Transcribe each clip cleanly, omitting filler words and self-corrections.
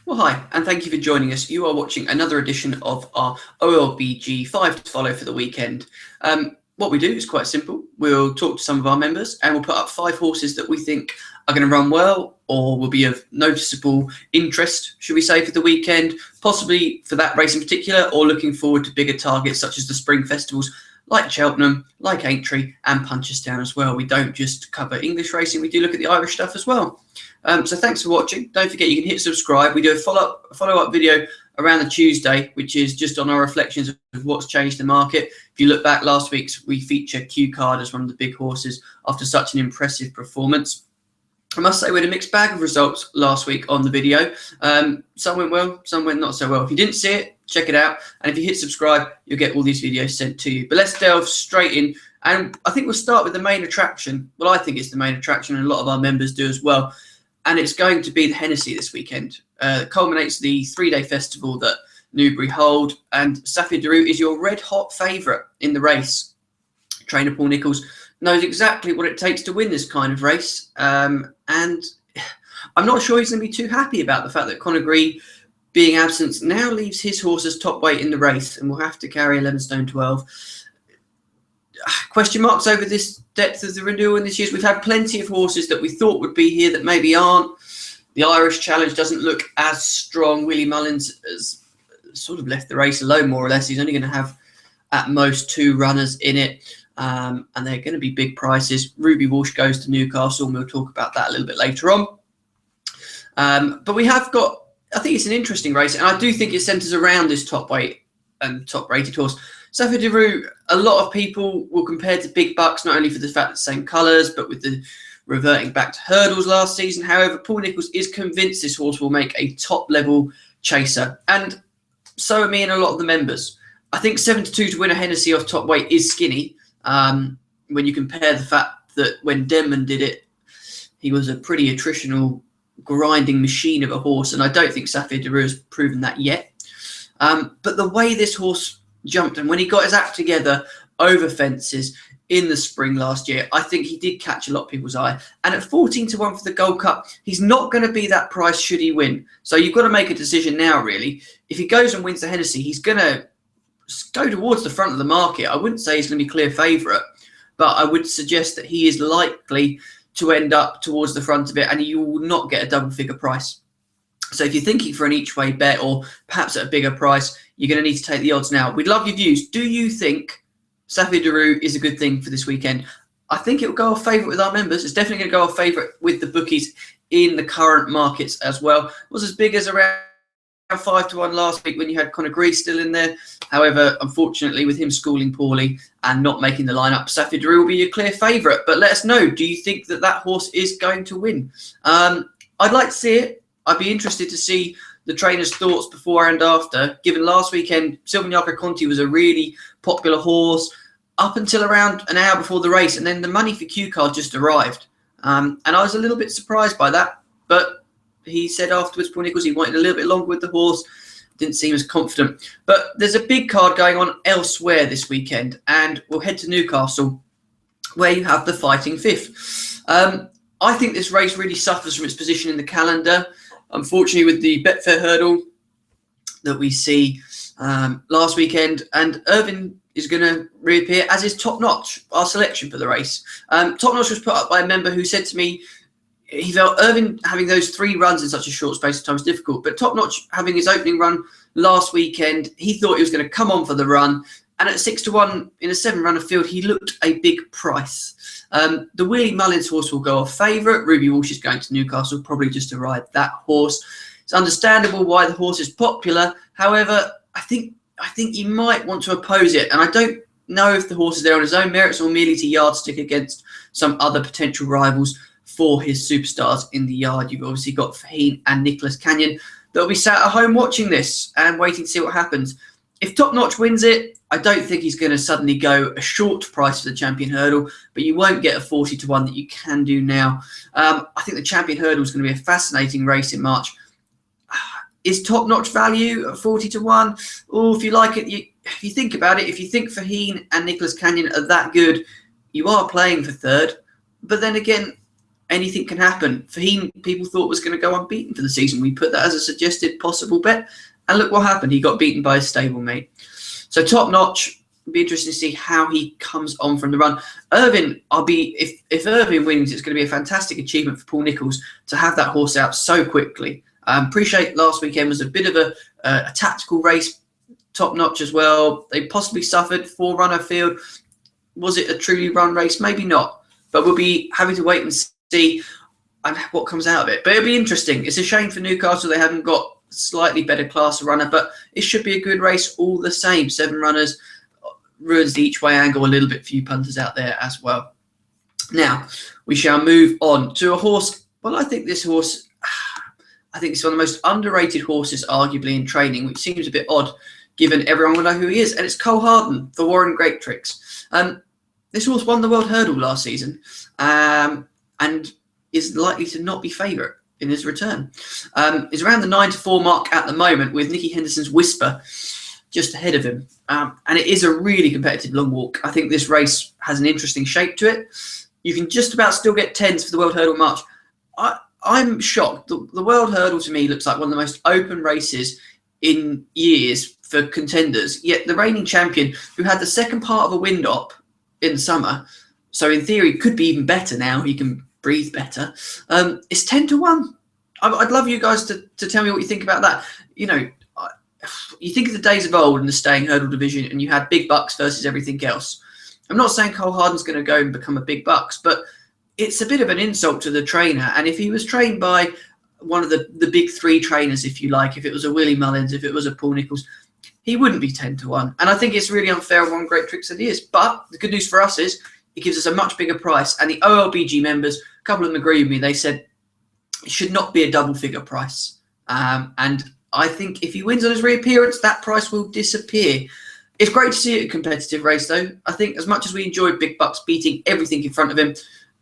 Well, hi, and thank you for joining us. You are watching another edition of our OLBG 5 to follow for the weekend. What we do is quite simple. We'll talk to some of our members and we'll put up 5 horses that we think are going to run well or will be of noticeable interest, should we say, for the weekend, possibly for that race in particular, or looking forward to bigger targets such as the spring festivals like Cheltenham, like Aintree and Punchestown as well. We don't just cover English racing, we do look at the Irish stuff as well. So thanks for watching. Don't forget you can hit subscribe. We do a follow-up video around the Tuesday, which is just on our reflections of what's changed the market. If you look back last week's, we feature Q Card as one of the big horses after such an impressive performance. I must say we had a mixed bag of results last week on the video. Some went well, some went not so well. If you didn't see it, check it out. And if you hit subscribe, you'll get all these videos sent to you. But let's delve straight in. And I think we'll start with the main attraction. Well, I think it's the main attraction, and a lot of our members do as well. And it's going to be the Hennessy this weekend. It culminates the 3-day festival that Newbury hold. And Saphir is your red-hot favourite in the race. Trainer Paul Nicholls knows exactly what it takes to win this kind of race. And I'm not sure he's going to be too happy about the fact that Conor Gree, being absent, now leaves his horse as top weight in the race and will have to carry 11 stone 12. Question marks over this depth of the renewal in this year. We've had plenty of horses that we thought would be here that maybe aren't. The Irish Challenge doesn't look as strong. Willie Mullins has sort of left the race alone, more or less. He's only going to have at most 2 runners in it. And they're going to be big prices. Ruby Walsh goes to Newcastle, and we'll talk about that a little bit later on. But we have got, I think it's an interesting race, and I do think it centres around this top weight and top rated horse. Saphir, a lot of people will compare to Big Bucks, not only for the fact that same colours, but with the reverting back to hurdles last season. However, Paul Nicholls is convinced this horse will make a top-level chaser, and so are me and a lot of the members. I think 7-2 to win a Hennessy off top weight is skinny. When you compare the fact that when Denman did it, he was a pretty attritional, grinding machine of a horse, and I don't think Saphir has proven that yet. But the way this horse jumped, and when he got his act together over fences in the spring last year, I think he did catch a lot of people's eye. And at 14 to 1 for the Gold Cup, he's not going to be that price should he win. So you've got to make a decision now, really. If he goes and wins the Hennessy, he's going to go towards the front of the market. I wouldn't say he's going to be clear favourite, but I would suggest that he is likely to end up towards the front of it, and you will not get a double-figure price. So if you're thinking for an each-way bet or perhaps at a bigger price, you're going to need to take the odds now. We'd love your views. Do you think Saphir is a good thing for this weekend? I think it will go off favourite with our members. It's definitely going to go off favourite with the bookies in the current markets as well. It was as big as around 5 to 1 last week when you had Conor Gree still in there. However, unfortunately, with him schooling poorly and not making the lineup, Saphir will be your clear favourite. But let us know, do you think that that horse is going to win? I'd like to see it. I'd be interested to see the trainer's thoughts before and after. Given last weekend, Silvagnaco Conti was a really popular horse up until around an hour before the race, and then the money for Q Card just arrived. And I was a little bit surprised by that, but he said afterwards, Paul Nicholls, he wanted a little bit longer with the horse. Didn't seem as confident. But there's a big card going on elsewhere this weekend, and we'll head to Newcastle, where you have the Fighting Fifth. I think this race really suffers from its position in the calendar. Unfortunately, with the Betfair hurdle that we see last weekend, and Irvin is going to reappear, as is Top Notch, our selection for the race. Top Notch was put up by a member who said to me, he felt Irvin having those 3 runs in such a short space of time is difficult, but Top Notch having his opening run last weekend, he thought he was going to come on for the run, and at 6 to 1 in a 7-runner field, he looked a big price. The Willie Mullins horse will go off favourite. Ruby Walsh is going to Newcastle, probably just to ride that horse. It's understandable why the horse is popular. However, I think you might want to oppose it, and I don't know if the horse is there on his own merits or merely to yardstick against some other potential rivals for his superstars in the yard. You've obviously got Faheen and Nicholas Canyon that will be sat at home watching this and waiting to see what happens. If Top Notch wins it, I don't think he's going to suddenly go a short price for the Champion Hurdle, but you won't get a 40 to 1 that you can do now. I think the Champion Hurdle is going to be a fascinating race in March. Is Top Notch value at 40 to 1? Or if you like it, if you think about it, if you think Faheen and Nicholas Canyon are that good, you are playing for third. But then again, anything can happen. Fahim, people thought was going to go unbeaten for the season. We put that as a suggested possible bet, and look what happened. He got beaten by his stablemate. So top notch. It'll be interesting to see how he comes on from the run. Irvin, if Irvin wins, it's going to be a fantastic achievement for Paul Nicholls to have that horse out so quickly. Appreciate last weekend was a bit of a tactical race, top notch as well. They possibly suffered 4-runner field. Was it a truly run race? Maybe not, but we'll be having to wait and see what comes out of it. But it'll be interesting. It's a shame for Newcastle they haven't got a slightly better class of runner, but it should be a good race all the same. 7 runners. Ruins the each way angle a little bit, few punters out there as well. Now we shall move on to a horse. Well, I think this horse, I think it's one of the most underrated horses arguably in training, which seems a bit odd given everyone will know who he is, and it's Cole Harden for Warren Great Tricks. This horse won the World Hurdle last season and is likely to not be favourite in his return. He's around the 9-4 mark at the moment, with Nicky Henderson's Whisper just ahead of him. And it is a really competitive long walk. I think this race has an interesting shape to it. You can just about still get 10s for the World Hurdle March. I'm shocked. The World Hurdle to me looks like one of the most open races in years for contenders. Yet the reigning champion, who had the second part of a wind up in the summer, so in theory could be even better now, he can breathe better, it's 10-1. I'd love you guys to tell me what you think about that. You know, you think of the days of old in the staying hurdle division, and you had big bucks versus everything else. I'm not saying Cole Harden's going to go and become a big bucks, but it's a bit of an insult to the trainer. And if he was trained by one of the big 3 trainers, if you like, if it was a Willie Mullins, if it was a Paul Nicholls, he wouldn't be 10-1. And I think it's really unfair on One Great Tricks that he is. But the good news for us is it gives us a much bigger price. And the OLBG members, a couple of them agree with me. They said it should not be a double figure price. And I think if he wins on his reappearance, that price will disappear. It's great to see it a competitive race, though. I think as much as we enjoy big bucks beating everything in front of him,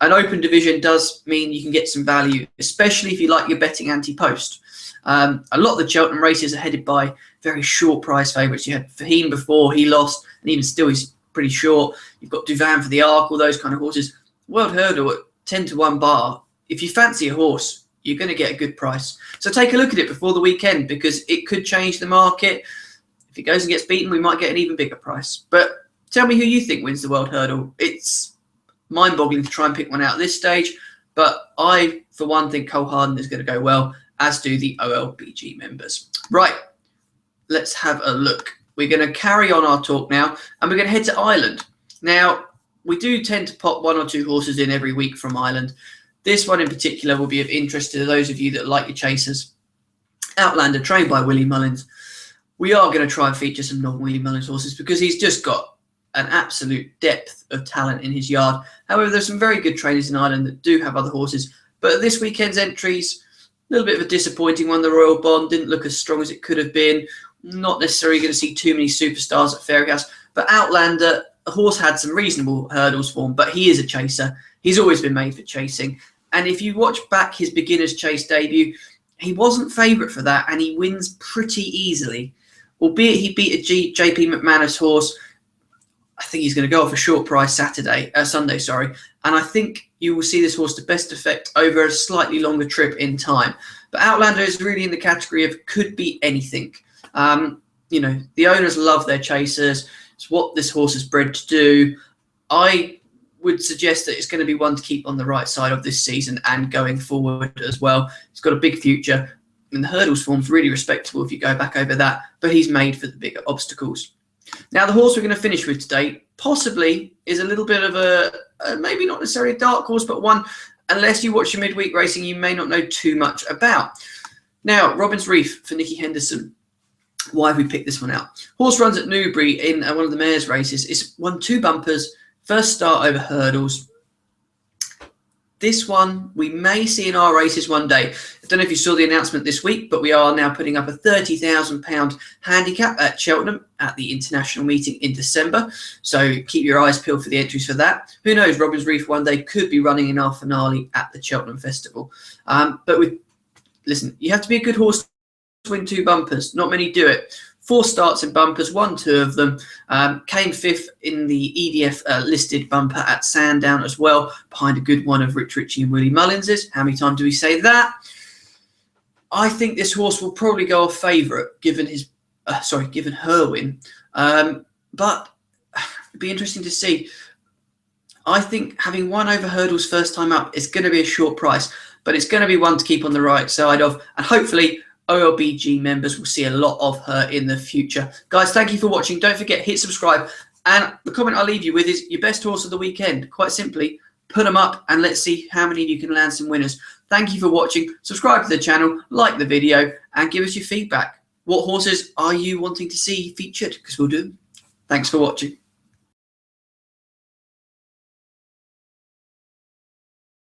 an open division does mean you can get some value, especially if you like your betting anti-post. A lot of the Cheltenham races are headed by very short price favourites. You had Fahim before, he lost, and even still he's pretty short. You've got Duvan for the Arc, all those kind of horses. World Hurdle at 10-1 bar. If you fancy a horse, you're going to get a good price. So take a look at it before the weekend, because it could change the market. If it goes and gets beaten, we might get an even bigger price. But tell me who you think wins the World Hurdle. It's mind-boggling to try and pick one out at this stage, but I, for one, think Cole Harden is going to go well, as do the OLBG members. Right, let's have a look. We're going to carry on our talk now, and we're going to head to Ireland. Now, we do tend to pop 1 or 2 horses in every week from Ireland. This one in particular will be of interest to those of you that like your chasers. Outlander, trained by Willie Mullins. We are going to try and feature some non-Willie Mullins horses because he's just got an absolute depth of talent in his yard. However, there's some very good trainers in Ireland that do have other horses. But this weekend's entries, a little bit of a disappointing one. The Royal Bond didn't look as strong as it could have been. Not necessarily going to see too many superstars at Fairyhouse. But Outlander, a horse had some reasonable hurdles for him, but he is a chaser. He's always been made for chasing. And if you watch back his beginner's chase debut, he wasn't favourite for that, and he wins pretty easily. Albeit he beat a JP McManus horse. I think he's going to go off a short price Sunday, and I think you will see this horse to best effect over a slightly longer trip in time. But Outlander is really in the category of could be anything. You know, the owners love their chasers. It's what this horse is bred to do. I would suggest that it's going to be one to keep on the right side of this season and going forward as well. He's got a big future, and the hurdles form's really respectable if you go back over that, but he's made for the bigger obstacles. Now, the horse we're going to finish with today possibly is a little bit of a maybe not necessarily a dark horse, but one, unless you watch your midweek racing, you may not know too much about. Now, Robin's Reef for Nicky Henderson. Why have we picked this one out? Horse runs at Newbury in one of the mayor's races. It's won 2 bumpers, first start over hurdles. This one we may see in our races one day. I don't know if you saw the announcement this week, but we are now putting up a £30,000 handicap at Cheltenham at the international meeting in December. So keep your eyes peeled for the entries for that. Who knows, Robin's Reef one day could be running in our finale at the Cheltenham Festival. Listen, you have to be a good horse to win 2 bumpers. Not many do it. 4 starts in bumpers, won 2 of them, came 5th in the EDF listed bumper at Sandown as well, behind a good one of Rich Ritchie and Willie Mullins's. How many times do we say that? I think this horse will probably go off favourite, given his, given her win. But it'd be interesting to see. I think having won over hurdles first time up is going to be a short price, but it's going to be one to keep on the right side of, and hopefully OLBG members will see a lot of her in the future. Guys, thank you for watching. Don't forget, hit subscribe. And the comment I'll leave you with is your best horse of the weekend. Quite simply, put them up and let's see how many of you can land some winners. Thank you for watching. Subscribe to the channel, like the video, and give us your feedback. What horses are you wanting to see featured? Because we'll do them. Thanks for watching.